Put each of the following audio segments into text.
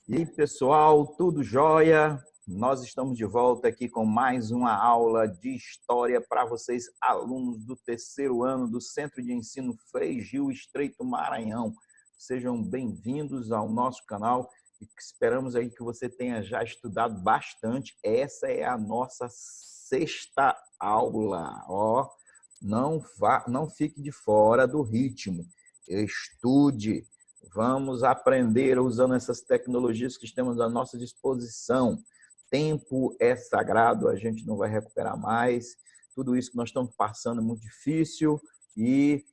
E aí, pessoal, tudo jóia? Nós estamos de volta aqui com mais uma aula de história para vocês, alunos do terceiro ano do Centro de Ensino Frei Gil, Estreito Maranhão. Sejam bem-vindos ao nosso canal e esperamos aí que você tenha já estudado bastante. Essa é a nossa sexta aula. Ó, não fique de fora do ritmo. Estude. Vamos aprender usando essas tecnologias que temos à nossa disposição. Tempo é sagrado, a gente não vai recuperar mais. Tudo isso que nós estamos passando é muito difícil e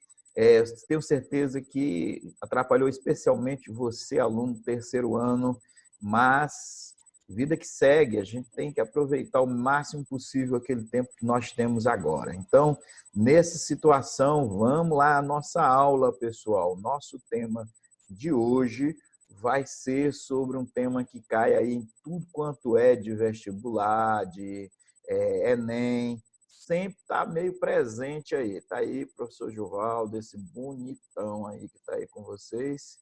tenho certeza que atrapalhou especialmente você, aluno do terceiro ano, mas vida que segue, a gente tem que aproveitar o máximo possível aquele tempo que nós temos agora. Então, nessa situação, vamos lá à nossa aula, pessoal. Nosso tema de hoje vai ser sobre um tema que cai aí em tudo quanto é de vestibular, de Enem, sempre está meio presente aí. Está aí, professor Gilvaldo, esse bonitão aí que está aí com vocês.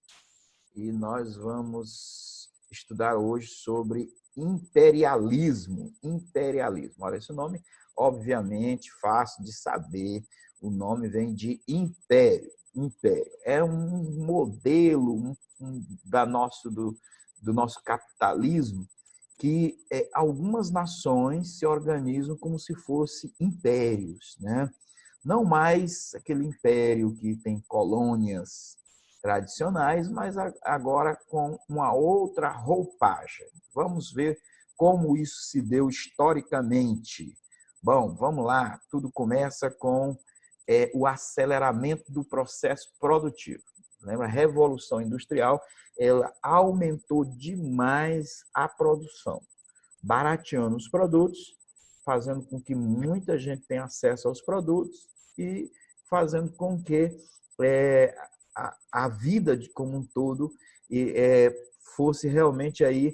E nós vamos estudar hoje sobre imperialismo. Imperialismo. Olha, esse nome, obviamente, fácil de saber. O nome vem de império. Império. É um modelo do nosso capitalismo que algumas nações se organizam como se fossem impérios, né? Não mais aquele império que tem colônias tradicionais, mas agora com uma outra roupagem. Vamos ver como isso se deu historicamente. Bom, vamos lá. Tudo começa com o aceleramento do processo produtivo. Lembra? A Revolução Industrial, ela aumentou demais a produção, barateando os produtos, fazendo com que muita gente tenha acesso aos produtos e fazendo com que a vida como um todo fosse realmente aí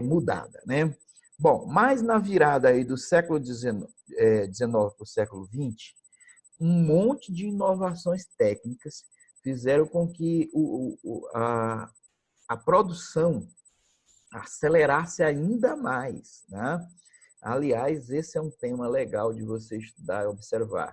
mudada, né? Bom, mas na virada aí do século XIX para o século XX, um monte de inovações técnicas fizeram com que a produção acelerasse ainda mais, né? Aliás, esse é um tema legal de você estudar e observar.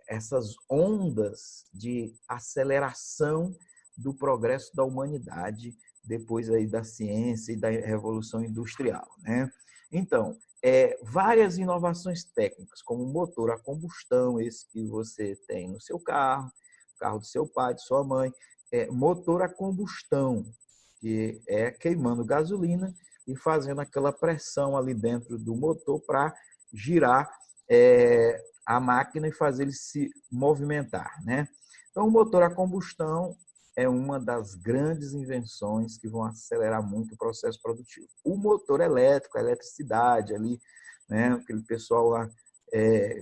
Essas ondas de aceleração do progresso da humanidade depois aí da ciência e da Revolução Industrial, né? Então, várias inovações técnicas, como motor a combustão, esse que você tem no seu carro, carro do seu pai, de sua mãe, motor a combustão, que é queimando gasolina e fazendo aquela pressão ali dentro do motor para girar a máquina e fazer ele se movimentar, né? Então, o motor a combustão é uma das grandes invenções que vão acelerar muito o processo produtivo. O motor elétrico, a eletricidade ali, né? Aquele pessoal lá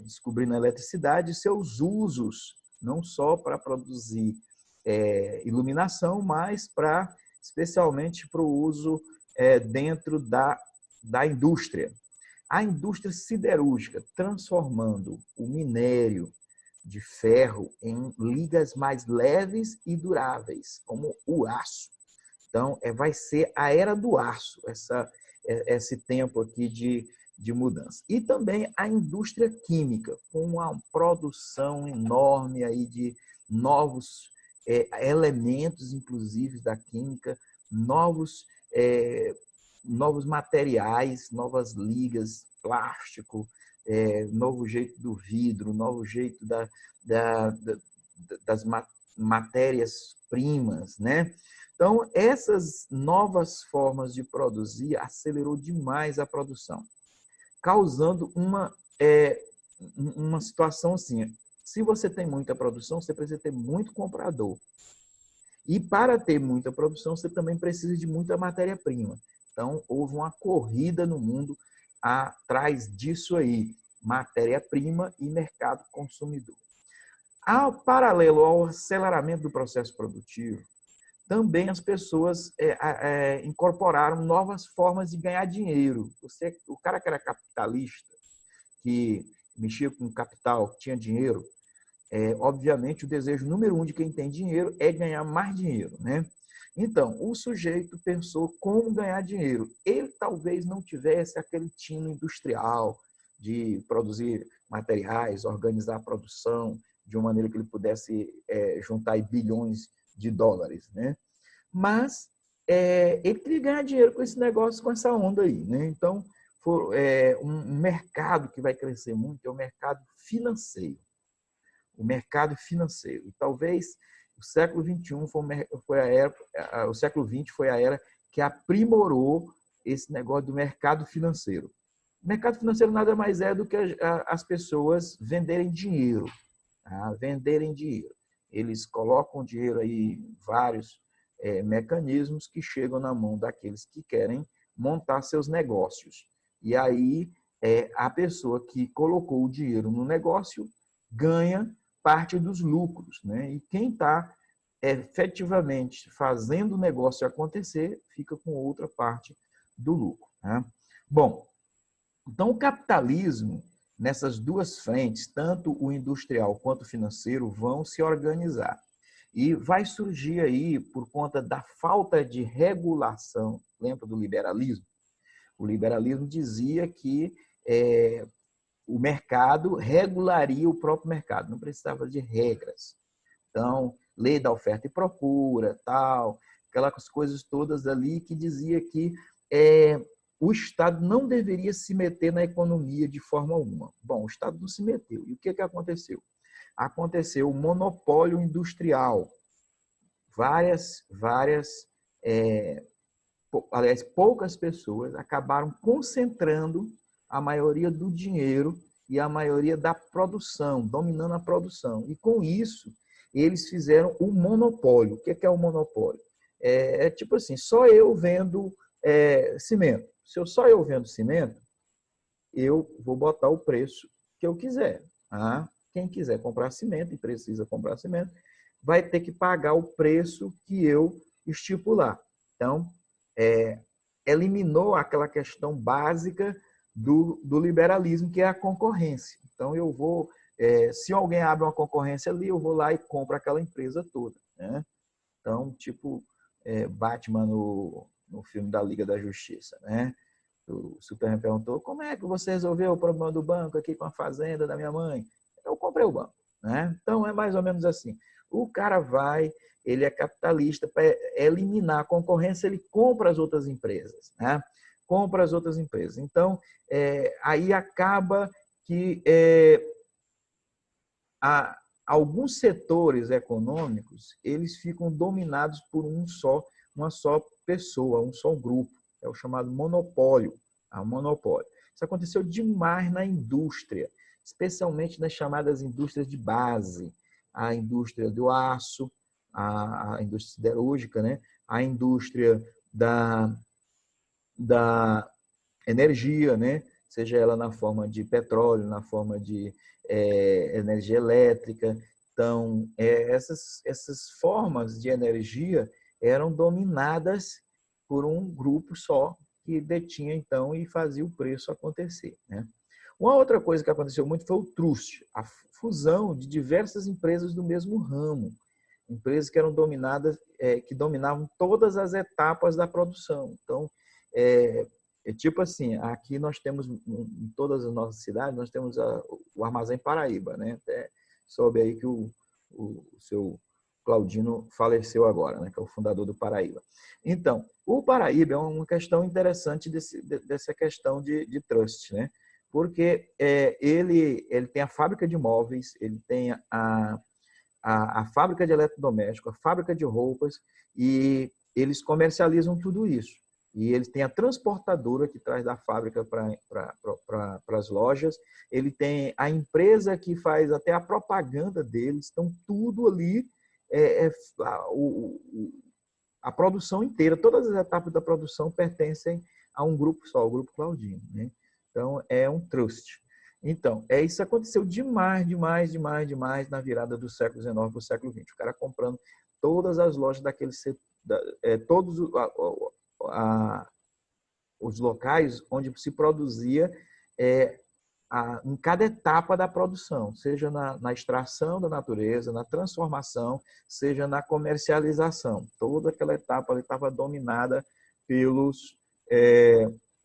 descobrindo a eletricidade e seus usos, não só para produzir iluminação, mas especialmente para o uso dentro da indústria. A indústria siderúrgica, transformando o minério de ferro em ligas mais leves e duráveis, como o aço. Então, vai ser a era do aço, esse tempo aqui de mudança. E também a indústria química, com uma produção enorme aí de novos elementos, inclusive da química, novos materiais, novas ligas, plástico, novo jeito do vidro, novo jeito das matérias-primas, né? Então, essas novas formas de produzir acelerou demais a produção, causando uma situação assim. Se você tem muita produção, você precisa ter muito comprador. E para ter muita produção, você também precisa de muita matéria-prima. Então, houve uma corrida no mundo atrás disso aí, matéria-prima e mercado consumidor. Paralelo ao aceleramento do processo produtivo, também as pessoas incorporaram novas formas de ganhar dinheiro. O cara que era capitalista, que mexia com capital, que tinha dinheiro, obviamente o desejo número 1 de quem tem dinheiro é ganhar mais dinheiro, né? Então, o sujeito pensou como ganhar dinheiro. Ele talvez não tivesse aquele tino industrial de produzir materiais, organizar a produção de uma maneira que ele pudesse juntar aí bilhões de dólares, né? Mas ele queria ganhar dinheiro com esse negócio, com essa onda aí, né? Então, um mercado que vai crescer muito é o mercado financeiro. O mercado financeiro. E talvez o século XXI foi a era, o século XX foi a era que aprimorou esse negócio do mercado financeiro. O mercado financeiro nada mais é do que as pessoas venderem dinheiro, tá? Venderem dinheiro. Eles colocam dinheiro aí em vários mecanismos que chegam na mão daqueles que querem montar seus negócios. E aí a pessoa que colocou o dinheiro no negócio ganha parte dos lucros, né? E quem está efetivamente fazendo o negócio acontecer fica com outra parte do lucro, né? Bom, então o capitalismo, nessas duas frentes, tanto o industrial quanto o financeiro, vão se organizar. E vai surgir aí, por conta da falta de regulação, lembra do liberalismo? O liberalismo dizia que o mercado regularia o próprio mercado, não precisava de regras. Então, lei da oferta e procura, tal, aquelas coisas todas ali que dizia que o Estado não deveria se meter na economia de forma alguma. Bom, o Estado não se meteu. E o que aconteceu? Aconteceu o monopólio industrial. Aliás, poucas pessoas acabaram concentrando a maioria do dinheiro e a maioria da produção, dominando a produção. E com isso, eles fizeram o monopólio. O que é o monopólio? É tipo assim, só eu vendo cimento. Se só eu vendo cimento, eu vou botar o preço que eu quiser. Tá? Quem quiser comprar cimento e precisa comprar cimento, vai ter que pagar o preço que eu estipular. Então, eliminou aquela questão básica do liberalismo, que é a concorrência. Então, eu vou, se alguém abre uma concorrência ali, eu vou lá e compro aquela empresa toda, né? Então, tipo Batman no filme da Liga da Justiça, né? O Superman perguntou, como é que você resolveu o problema do banco aqui com a fazenda da minha mãe? Eu comprei o banco, né? Então, é mais ou menos assim. O cara vai, ele é capitalista, para eliminar a concorrência, ele compra as outras empresas, né? Compra as outras empresas. Então, aí acaba que alguns setores econômicos, eles ficam dominados por uma só pessoa, um só grupo. É o chamado monopólio. Monopólio. Isso aconteceu demais na indústria, especialmente nas chamadas indústrias de base, a indústria do aço, a indústria siderúrgica, né? A indústria da energia, né? Seja ela na forma de petróleo, na forma de energia elétrica. Então, essas formas de energia eram dominadas por um grupo só, que detinha, então, e fazia o preço acontecer, né? Uma outra coisa que aconteceu muito foi o trust, a fusão de diversas empresas do mesmo ramo. Empresas que eram dominadas, que dominavam todas as etapas da produção. Então, tipo assim, aqui nós temos, em todas as nossas cidades, nós temos o Armazém Paraíba, né? Até soube aí que o seu Claudino faleceu agora, né? Que é o fundador do Paraíba. Então, o Paraíba é uma questão interessante dessa questão de trust, né? Porque ele tem a fábrica de móveis, ele tem a fábrica de eletrodoméstico, a fábrica de roupas, e eles comercializam tudo isso. E eles têm a transportadora que traz da fábrica para as lojas, ele tem a empresa que faz até a propaganda deles, então tudo ali, a produção inteira, todas as etapas da produção pertencem a um grupo só, o Grupo Claudino, né? Então, é um trust. Então, isso aconteceu demais na virada do século XIX para o século XX. O cara comprando todas as lojas daquele setor, todos os locais onde se produzia em cada etapa da produção, seja na extração da natureza, na transformação, seja na comercialização. Toda aquela etapa ali estava dominada pelos,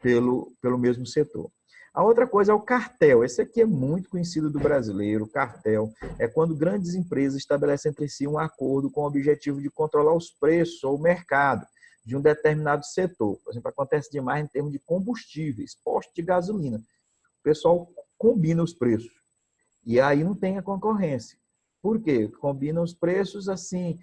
pelo mesmo setor. A outra coisa é o cartel. Esse aqui é muito conhecido do brasileiro. O cartel é quando grandes empresas estabelecem entre si um acordo com o objetivo de controlar os preços ou o mercado de um determinado setor. Por exemplo, acontece demais em termos de combustíveis, postos de gasolina. O pessoal combina os preços. E aí não tem a concorrência. Por quê? Combina os preços assim,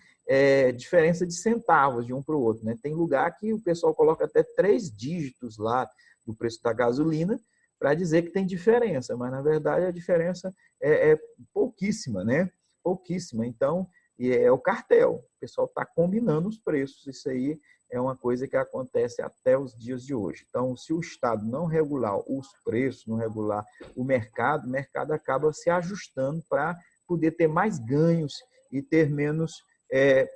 diferença de centavos de um para o outro. Né? Tem lugar que o pessoal coloca até 3 dígitos lá do preço da gasolina para dizer que tem diferença, mas na verdade a diferença é pouquíssima, né? Pouquíssima. Então, é o cartel. O pessoal está combinando os preços. Isso aí é uma coisa que acontece até os dias de hoje. Então, se o Estado não regular os preços, não regular o mercado acaba se ajustando para poder ter mais ganhos e ter menos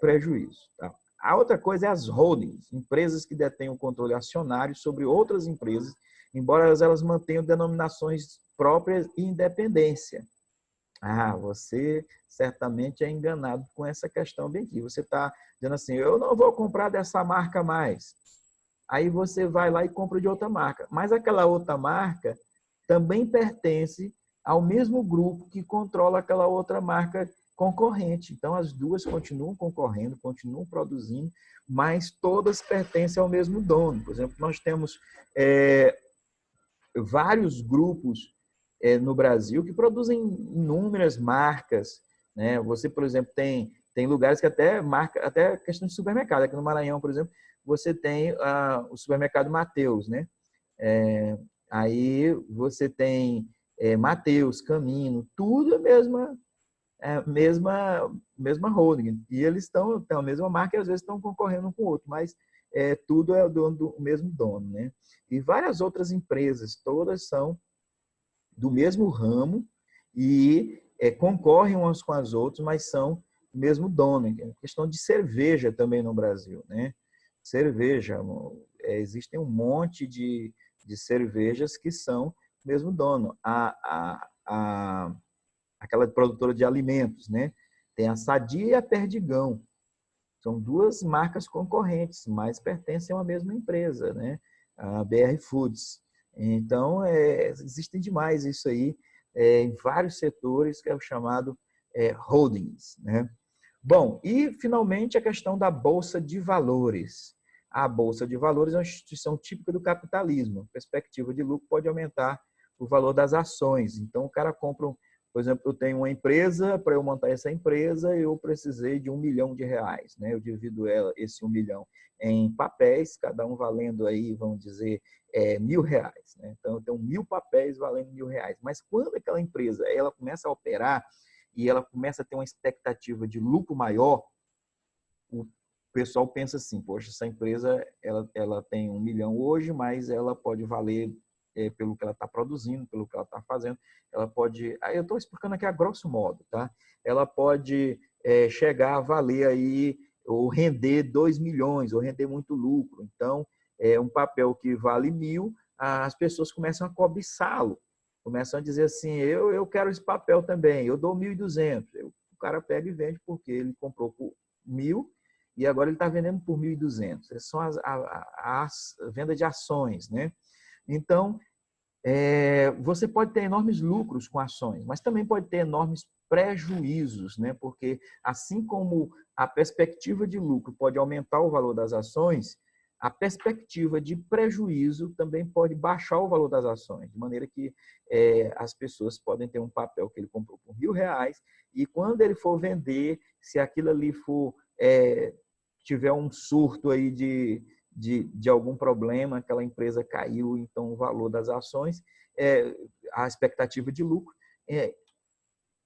prejuízo. Tá? A outra coisa é as holdings, empresas que detêm o controle acionário sobre outras empresas, embora elas mantenham denominações próprias e independência. Você certamente é enganado com essa questão bem aqui. Você está dizendo assim, eu não vou comprar dessa marca mais. Aí você vai lá e compra de outra marca. Mas aquela outra marca também pertence ao mesmo grupo que controla aquela outra marca concorrente. Então, as duas continuam concorrendo, continuam produzindo, mas todas pertencem ao mesmo dono. Por exemplo, nós temos vários grupos no Brasil que produzem inúmeras marcas. Né? Você, por exemplo, tem lugares que até questão de supermercado. Aqui no Maranhão, por exemplo, você tem o supermercado Mateus, né? Aí você tem Mateus, Camino, tudo a mesma holding. E eles têm a mesma marca e às vezes estão concorrendo um com o outro, mas tudo é do mesmo dono. Né? E várias outras empresas, todas são do mesmo ramo e concorrem umas com as outras, mas são do mesmo dono. É questão de cerveja também no Brasil. Né? Cerveja, existem um monte de cervejas que são do mesmo dono. Aquela produtora de alimentos, né? Tem a Sadia e a Perdigão. São duas marcas concorrentes, mas pertencem a uma mesma empresa, né? A BR Foods. Então, existem demais isso aí em vários setores, que é o chamado holdings, né? Bom, e finalmente a questão da Bolsa de Valores. A Bolsa de Valores é uma instituição típica do capitalismo. A perspectiva de lucro pode aumentar o valor das ações. Então, o cara compra, por exemplo, eu tenho uma empresa, para eu montar essa empresa, eu precisei de R$1 milhão. Né? Eu divido esse 1 milhão em papéis, cada um valendo aí, vamos dizer, R$1.000. Né? Então, eu tenho 1.000 papéis valendo R$1.000. Mas quando aquela empresa ela começa a operar e ela começa a ter uma expectativa de lucro maior, o pessoal pensa assim, poxa, essa empresa ela tem 1 milhão hoje, mas ela pode valer pelo que ela está produzindo, pelo que ela está fazendo, ela pode... Aí eu estou explicando aqui a grosso modo, tá? Ela pode chegar a valer aí, ou render 2 milhões, ou render muito lucro. Então, um papel que vale 1.000, as pessoas começam a cobiçá-lo, começam a dizer assim, eu quero esse papel também, eu dou 1.200. O cara pega e vende porque ele comprou por 1.000 e agora ele está vendendo por 1.200. Essas são as vendas de ações, né? Então, você pode ter enormes lucros com ações, mas também pode ter enormes prejuízos, né? Porque assim como a perspectiva de lucro pode aumentar o valor das ações, a perspectiva de prejuízo também pode baixar o valor das ações, de maneira que as pessoas podem ter um papel que ele comprou por R$1.000 e quando ele for vender, se aquilo ali for tiver um surto aí de algum problema, aquela empresa caiu, então o valor das ações, a expectativa de lucro,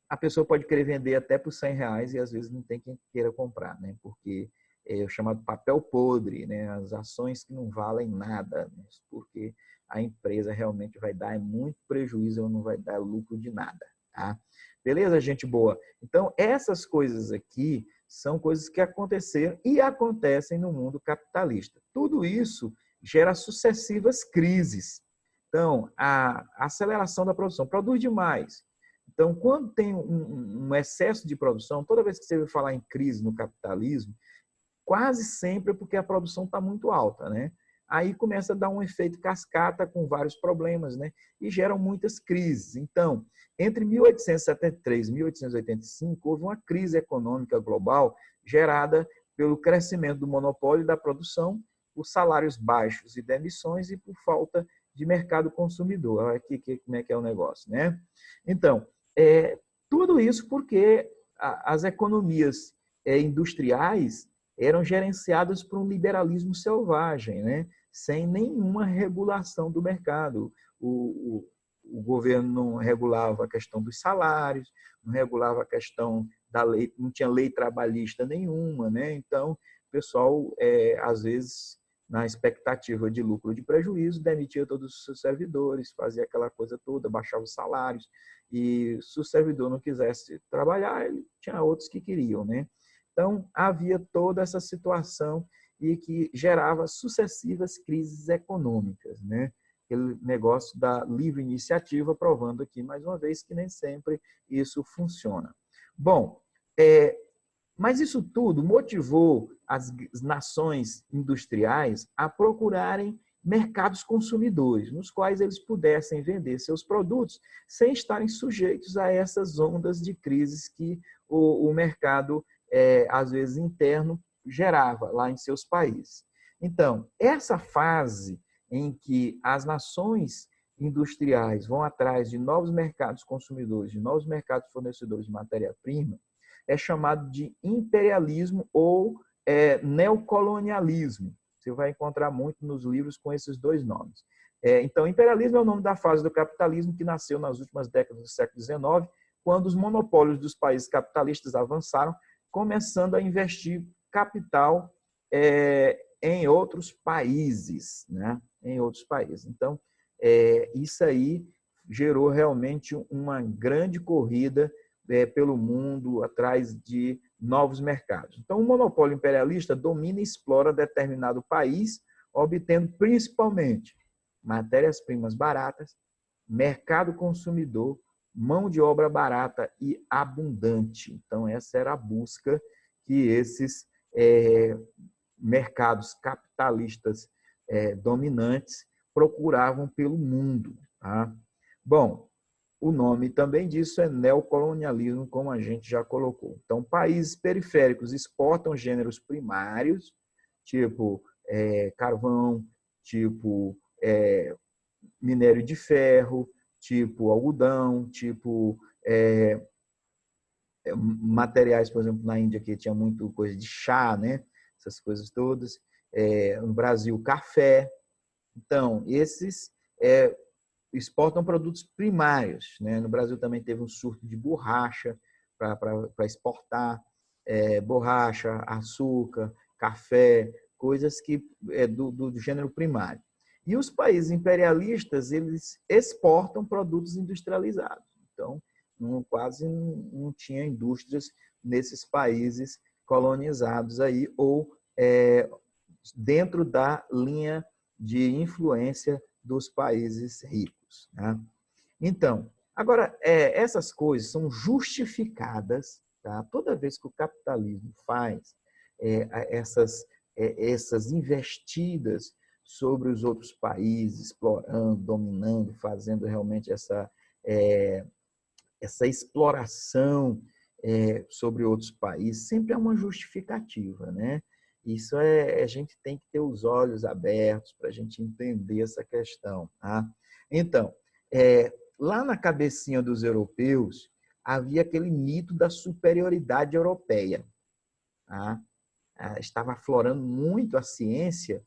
a pessoa pode querer vender até por R$100 e às vezes não tem quem queira comprar, né? Porque é o chamado papel podre, né? As ações que não valem nada, né? Porque a empresa realmente vai dar muito prejuízo ou não vai dar lucro de nada. Tá? Beleza, gente boa? Então, essas coisas aqui são coisas que aconteceram e acontecem no mundo capitalista. Tudo isso gera sucessivas crises. Então, a aceleração da produção, produz demais. Então, quando tem um excesso de produção, toda vez que você vai falar em crise no capitalismo, quase sempre é porque a produção está muito alta, né? Aí começa a dar um efeito cascata com vários problemas, né? E geram muitas crises. Então, entre 1873 e 1885, houve uma crise econômica global gerada pelo crescimento do monopólio da produção, por salários baixos e demissões e por falta de mercado consumidor. Olha aqui como é que é o negócio, né? Então, tudo isso porque as economias industriais eram gerenciadas por um liberalismo selvagem, né? Sem nenhuma regulação do mercado. O governo não regulava a questão dos salários, não regulava a questão da lei, não tinha lei trabalhista nenhuma, né? Então, o pessoal, às vezes, na expectativa de lucro ou de prejuízo, demitia todos os seus servidores, fazia aquela coisa toda, baixava os salários, e se o servidor não quisesse trabalhar, ele tinha outros que queriam, né? Então, havia toda essa situação e que gerava sucessivas crises econômicas, né? Aquele negócio da livre iniciativa, provando aqui, mais uma vez, que nem sempre isso funciona. Bom, mas isso tudo motivou as nações industriais a procurarem mercados consumidores, nos quais eles pudessem vender seus produtos sem estarem sujeitos a essas ondas de crises que o mercado, às vezes, interno gerava lá em seus países. Então, essa fase em que as nações industriais vão atrás de novos mercados consumidores, de novos mercados fornecedores de matéria-prima, é chamado de imperialismo ou neocolonialismo. Você vai encontrar muito nos livros com esses dois nomes. Então, imperialismo é o nome da fase do capitalismo que nasceu nas últimas décadas do século XIX, quando os monopólios dos países capitalistas avançaram, começando a investir capital em outros países, né? Em outros países. Então, isso aí gerou realmente uma grande corrida pelo mundo atrás de novos mercados. Então, o monopólio imperialista domina e explora determinado país, obtendo principalmente matérias-primas baratas, mercado consumidor, mão de obra barata e abundante. Então, essa era a busca que esses mercados capitalistas dominantes procuravam pelo mundo. Tá? Bom, o nome também disso é neocolonialismo, como a gente já colocou. Então, países periféricos exportam gêneros primários, tipo carvão, tipo minério de ferro, tipo algodão, tipo materiais, por exemplo, na Índia, que tinha muito coisa de chá, né? Essas coisas todas. No Brasil, café. Então, esses exportam produtos primários, né? No Brasil também teve um surto de borracha para exportar, borracha, açúcar, café, coisas que do gênero primário. E os países imperialistas, eles exportam produtos industrializados. Então, quase não tinha indústrias nesses países colonizados aí, ou dentro da linha de influência dos países ricos. Né? Então, agora, essas coisas são justificadas, tá? Toda vez que o capitalismo faz essas investidas sobre os outros países, explorando, dominando, fazendo realmente essa exploração sobre outros países, sempre é uma justificativa, né? Isso a gente tem que ter os olhos abertos para a gente entender essa questão. Tá? Então, lá na cabecinha dos europeus, havia aquele mito da superioridade europeia. Tá? Estava aflorando muito a ciência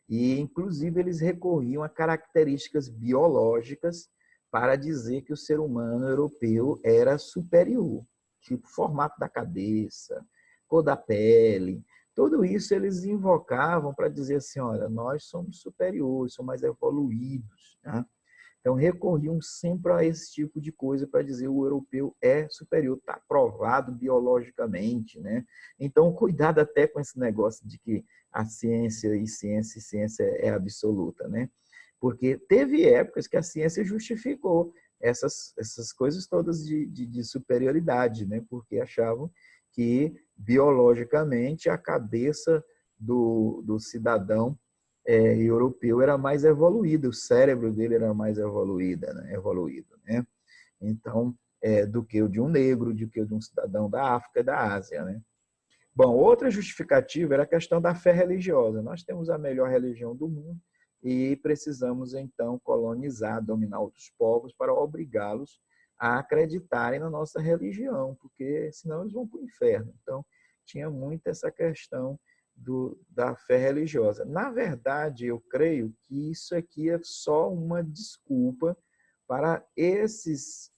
e, inclusive, eles recorriam a características biológicas para dizer que o ser humano europeu era superior, tipo formato da cabeça, cor da pele. Tudo isso eles invocavam para dizer assim, olha, nós somos superiores, somos mais evoluídos. Né? Então, recorriam sempre a esse tipo de coisa para dizer que o europeu é superior, está provado biologicamente. Né? Então, cuidado até com esse negócio de que a ciência é absoluta. Né? Porque teve épocas que a ciência justificou essas coisas todas de superioridade, né? Porque achavam que, biologicamente, a cabeça do cidadão europeu era mais evoluída, o cérebro dele era mais evoluído, né? Então, do que o de um negro, do que o de um cidadão da África, da Ásia, né? Bom, outra justificativa era a questão da fé religiosa. Nós temos a melhor religião do mundo e precisamos, então, colonizar, dominar outros povos para obrigá-los a acreditarem na nossa religião, porque senão eles vão para o inferno. Então, tinha muito essa questão da fé religiosa. Na verdade, eu creio que isso aqui é só uma desculpa para esses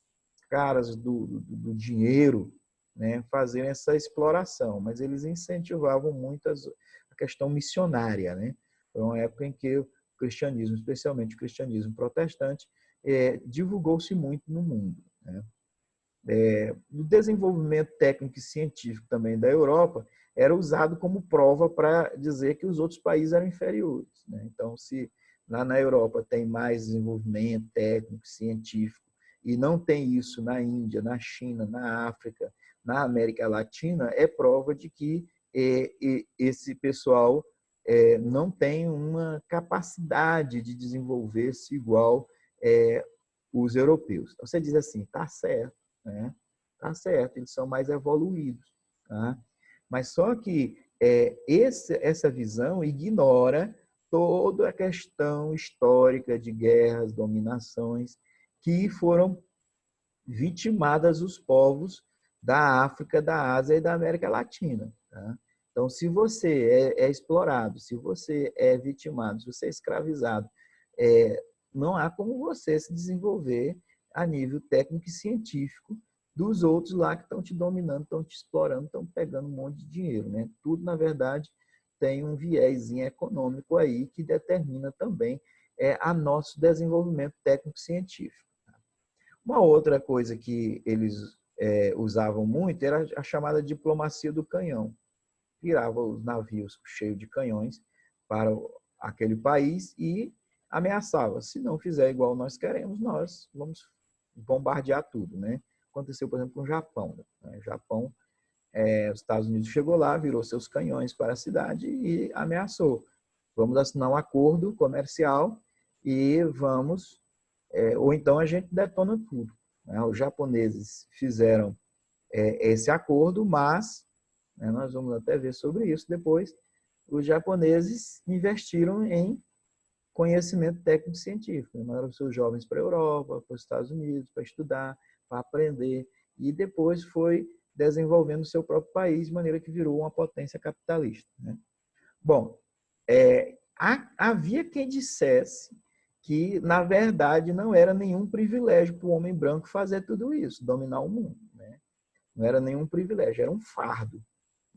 caras do dinheiro, né, fazerem essa exploração, mas eles incentivavam muito a questão missionária, né? Foi uma época em que o cristianismo, especialmente o cristianismo protestante, divulgou-se muito no mundo, né? O desenvolvimento técnico e científico também da Europa era usado como prova para dizer que os outros países eram inferiores, né? Então, se lá na Europa tem mais desenvolvimento técnico, científico, e não tem isso na Índia, na China, na África, na América Latina, é prova de que esse pessoal não tem uma capacidade de desenvolver-se igual os europeus. Então, você diz assim, tá certo, né? Tá certo, eles são mais evoluídos, tá? Mas só que essa visão ignora toda a questão histórica de guerras, dominações, que foram vitimadas os povos da África, da Ásia e da América Latina, tá? Então, se você é explorado, se você é vitimado, se você é escravizado, não há como você se desenvolver a nível técnico e científico dos outros lá que estão te dominando, estão te explorando, estão pegando um monte de dinheiro, né? Tudo, na verdade, tem um viésinho econômico aí que determina também a nosso desenvolvimento técnico-científico. Uma outra coisa que eles usavam muito era a chamada diplomacia do canhão. Virava os navios cheios de canhões para aquele país e ameaçava. Se não fizer igual nós queremos, nós vamos bombardear tudo, né? Aconteceu, por exemplo, com o Japão, né? O Japão, os Estados Unidos chegou lá, virou seus canhões para a cidade e ameaçou. Vamos assinar um acordo comercial e vamos ou então a gente detona tudo, né? Os japoneses fizeram esse acordo, mas, né, nós vamos até ver sobre isso depois, os japoneses investiram em conhecimento técnico-científico, né? Mandaram seus jovens para a Europa, para os Estados Unidos, para estudar, para aprender, e depois foi desenvolvendo o seu próprio país, de maneira que virou uma potência capitalista, né? Bom, havia quem dissesse que, na verdade, não era nenhum privilégio para o homem branco fazer tudo isso, dominar o mundo, né? Não era nenhum privilégio, era um fardo,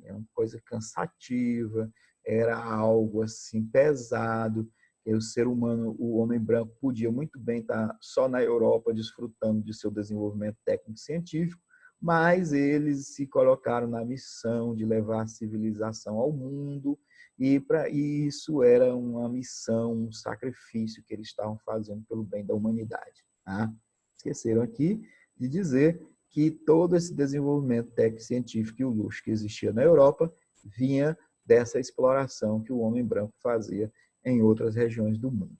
era uma coisa cansativa, era algo assim pesado. O ser humano, o homem branco, podia muito bem estar só na Europa desfrutando de seu desenvolvimento técnico-científico, mas eles se colocaram na missão de levar a civilização ao mundo, e para isso era uma missão, um sacrifício que eles estavam fazendo pelo bem da humanidade, tá? Esqueceram aqui de dizer que todo esse desenvolvimento técnico-científico e o luxo que existia na Europa vinha dessa exploração que o homem branco fazia em outras regiões do mundo.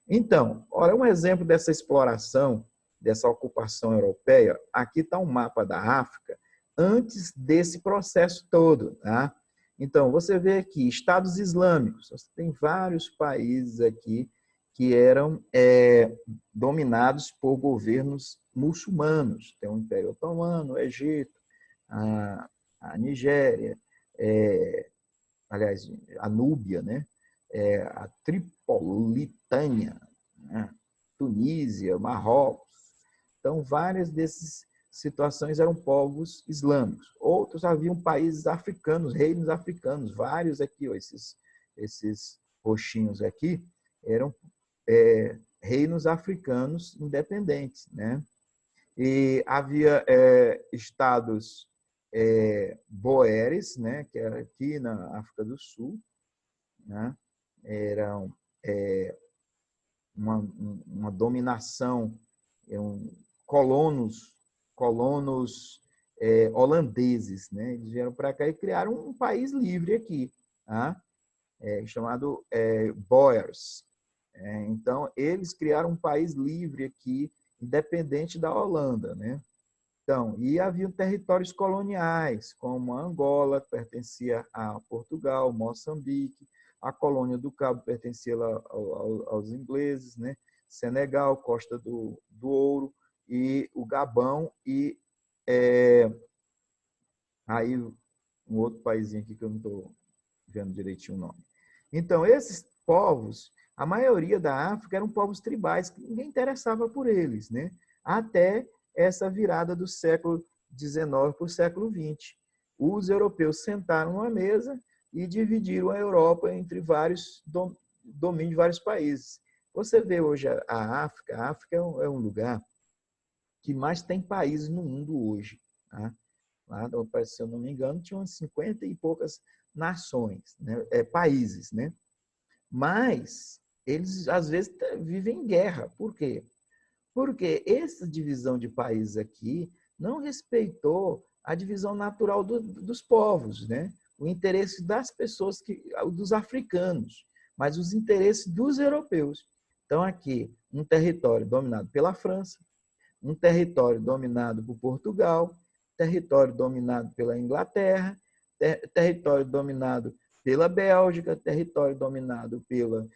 Então, olha um exemplo dessa exploração, dessa ocupação europeia. Aqui está um mapa da África antes desse processo todo, tá? Então, você vê aqui, Estados Islâmicos. Você tem vários países aqui que eram dominados por governos muçulmanos. Tem o Império Otomano, o Egito, a Nigéria, aliás, a Núbia, né? A Tripolitânia, né? Tunísia, Marrocos. Então, várias dessas situações eram povos islâmicos. Outros haviam países africanos, reinos africanos, vários aqui, ó, esses roxinhos aqui, eram reinos africanos independentes, né? E havia estados boeres, né, que era aqui na África do Sul, né? Eram uma dominação, colonos holandeses, né? Eles vieram para cá e criaram um país livre aqui, tá? Chamado Boers. Então, eles criaram um país livre aqui, independente da Holanda, né? Então, e havia territórios coloniais, como a Angola, que pertencia a Portugal, Moçambique, a colônia do Cabo pertencia aos ingleses, né? Senegal, Costa do Ouro, e o Gabão, e aí um outro paísinho aqui que eu não estou vendo direitinho o nome. Então, esses povos, a maioria da África eram povos tribais, que ninguém interessava por eles, né? Até essa virada do século XIX para o século XX. Os europeus sentaram numa mesa e dividiram a Europa entre vários domínios de vários países. Você vê hoje a África é um lugar que mais tem países no mundo hoje. Tá? Lá, se eu não me engano, tinha umas 50 e poucas nações, né? Países, né? Mas eles, às vezes, vivem em guerra. Por quê? Porque essa divisão de países aqui não respeitou a divisão natural dos povos, né? O interesse das pessoas, dos africanos, mas os interesses dos europeus. Então, aqui, um território dominado pela França, um território dominado por Portugal, território dominado pela Inglaterra, território dominado pela Bélgica, território dominado pela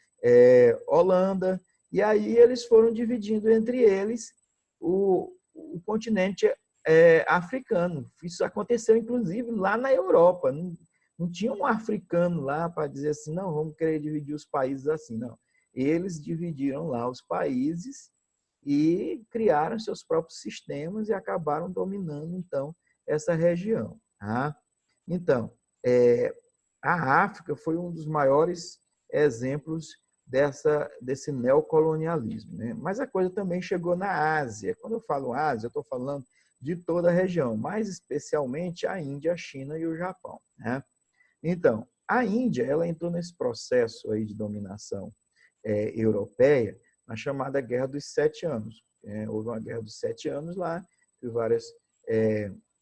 Holanda, e aí eles foram dividindo entre eles o continente africano. Isso aconteceu, inclusive, lá na Europa. Não tinha um africano lá para dizer assim, não, vamos querer dividir os países assim, não. Eles dividiram lá os países e criaram seus próprios sistemas e acabaram dominando, então, essa região. Tá? Então, a África foi um dos maiores exemplos desse neocolonialismo. Né? Mas a coisa também chegou na Ásia. Quando eu falo Ásia, eu estou falando de toda a região, mais especialmente a Índia, a China e o Japão. Né? Então, a Índia ela entrou nesse processo aí de dominação europeia na chamada Guerra dos Sete Anos. Houve uma Guerra dos 7 anos lá, de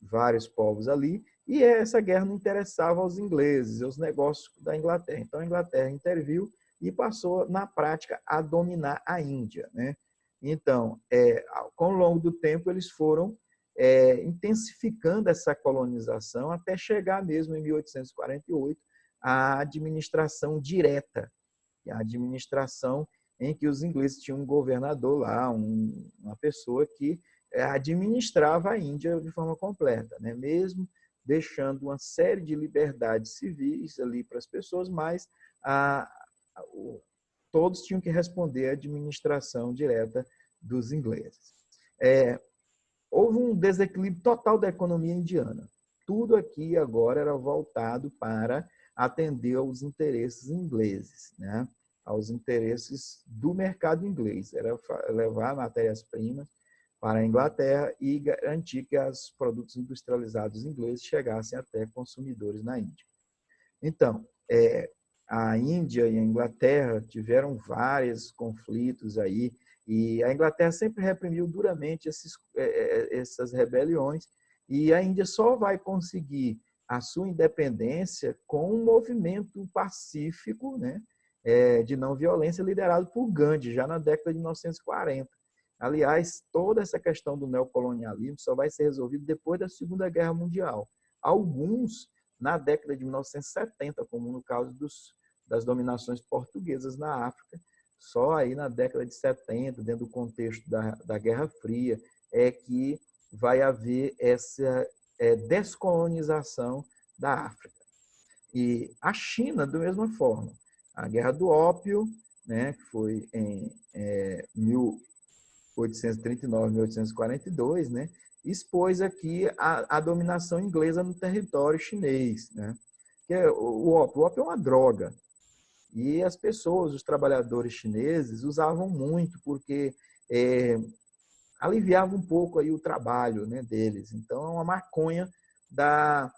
vários povos ali, e essa guerra não interessava aos ingleses, aos negócios da Inglaterra. Então, a Inglaterra interviu e passou, na prática, a dominar a Índia. Né? Então, com o longo do tempo, eles foram intensificando essa colonização até chegar mesmo em 1848 à administração direta, a administração em que os ingleses tinham um governador lá, uma pessoa que administrava a Índia de forma completa, né? Mesmo deixando uma série de liberdades civis ali para as pessoas, mas todos tinham que responder à administração direta dos ingleses. Houve um desequilíbrio total da economia indiana. Tudo aqui agora era voltado para atender aos interesses ingleses, né? Aos interesses do mercado inglês. Era levar matérias-primas para a Inglaterra e garantir que os produtos industrializados ingleses chegassem até consumidores na Índia. Então, a Índia e a Inglaterra tiveram vários conflitos aí, e a Inglaterra sempre reprimiu duramente essas rebeliões, e a Índia só vai conseguir a sua independência com um movimento pacífico, né, de não violência liderado por Gandhi, já na década de 1940. Aliás, toda essa questão do neocolonialismo só vai ser resolvida depois da Segunda Guerra Mundial. Alguns na década de 1970, como no caso das dominações portuguesas na África, só aí na década de 70, dentro do contexto da Guerra Fria, é que vai haver essa descolonização da África. E a China, da mesma forma. A Guerra do Ópio, né, que foi em 1839, 1842, né, expôs aqui a dominação inglesa no território chinês. Né? Que o ópio é uma droga. E as pessoas, os trabalhadores chineses, usavam muito porque aliviava um pouco aí o trabalho, né, deles. Então, é uma maconha da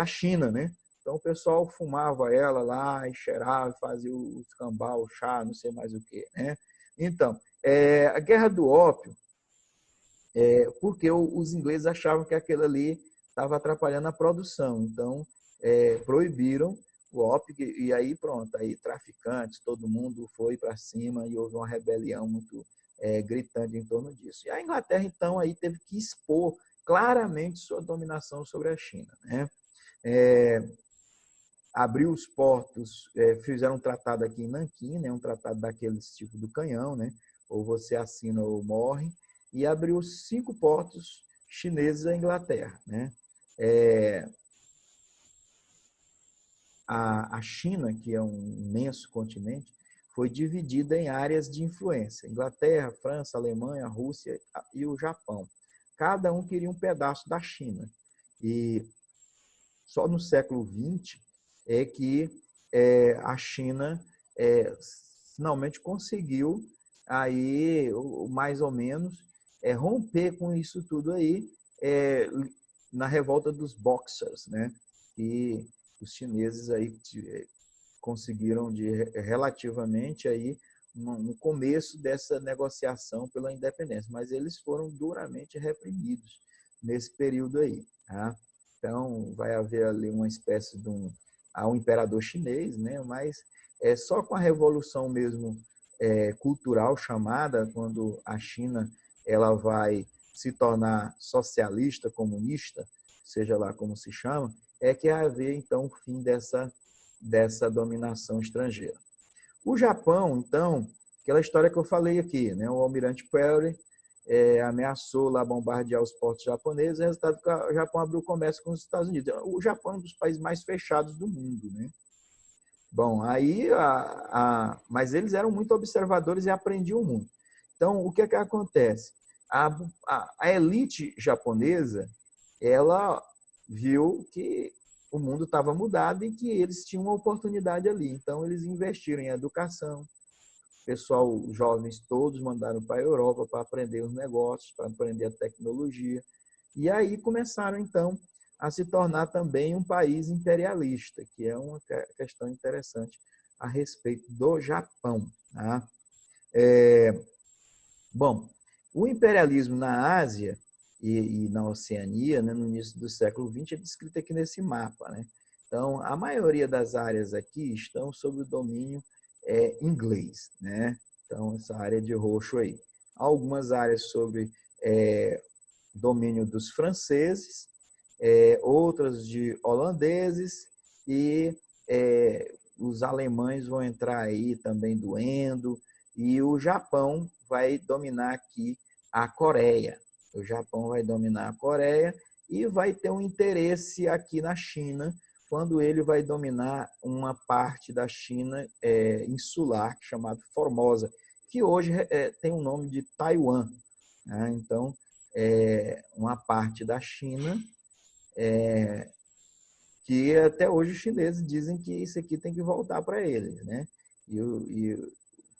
China, né? Então, o pessoal fumava ela lá e cheirava, fazia o escambau, o chá, não sei mais o quê, né? Então, a Guerra do Ópio, porque os ingleses achavam que aquilo ali estava atrapalhando a produção. Então, proibiram o ópio, e aí pronto, aí traficantes, todo mundo foi para cima e houve uma rebelião muito gritante em torno disso. E a Inglaterra, então, aí teve que expor claramente sua dominação sobre a China, né? Abriu os portos, fizeram um tratado aqui em Nanquim, né? Um tratado daqueles tipo do canhão, né? Ou você assina ou morre, e abriu 5 portos chineses à Inglaterra, né? A China, que é um imenso continente, foi dividida em áreas de influência: Inglaterra, França, Alemanha, Rússia e o Japão. Cada um queria um pedaço da China. E só no século XX é que a China finalmente conseguiu aí mais ou menos romper com isso tudo aí na revolta dos Boxers, né? E os chineses aí conseguiram relativamente aí no começo dessa negociação pela independência, mas eles foram duramente reprimidos nesse período aí, tá? Então vai haver ali uma espécie de um imperador chinês, né? Mas só com a revolução mesmo cultural chamada, quando a China ela vai se tornar socialista, comunista, seja lá como se chama, é que vai haver então o fim dessa dominação estrangeira. O Japão, então, aquela história que eu falei aqui, né? O almirante Perry ameaçou lá bombardear os portos japoneses, resultado que o Japão abriu comércio com os Estados Unidos. O Japão é um dos países mais fechados do mundo, né? Bom, aí, mas eles eram muito observadores e aprendiam muito. Então, o que é que acontece? A elite japonesa, ela viu que o mundo estava mudado e que eles tinham uma oportunidade ali. Então, eles investiram em educação. O pessoal, os jovens todos mandaram para a Europa para aprender os negócios, para aprender a tecnologia. E aí começaram, então, a se tornar também um país imperialista, que é uma questão interessante a respeito do Japão. Tá? Bom, o imperialismo na Ásia e na Oceania, né, no início do século XX, é descrito aqui nesse mapa, né? Então, a maioria das áreas aqui estão sob o domínio inglês, né? Então, essa área de roxo aí. Algumas áreas sob domínio dos franceses, outras de holandeses e os alemães vão entrar aí também doendo, e o Japão vai dominar aqui a Coreia. O Japão vai dominar a Coreia e vai ter um interesse aqui na China, quando ele vai dominar uma parte da China insular, chamada Formosa, que hoje tem o nome de Taiwan. Né? Então, uma parte da China que até hoje os chineses dizem que isso aqui tem que voltar para eles, né? E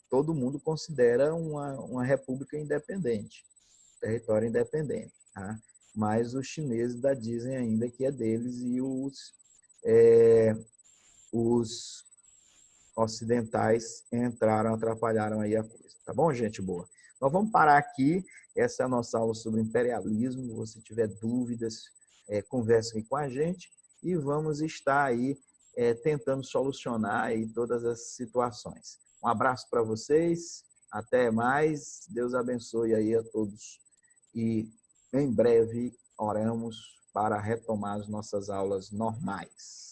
todo mundo considera uma república independente, território independente, tá? Mas os chineses dizem ainda que é deles e os ocidentais entraram, atrapalharam aí a coisa. Tá bom, gente boa? Nós vamos parar aqui. Essa é a nossa aula sobre imperialismo. Se você tiver dúvidas, converse com a gente e vamos estar aí tentando solucionar aí todas as situações. Um abraço para vocês. Até mais. Deus abençoe aí a todos. E em breve oramos para retomar as nossas aulas normais.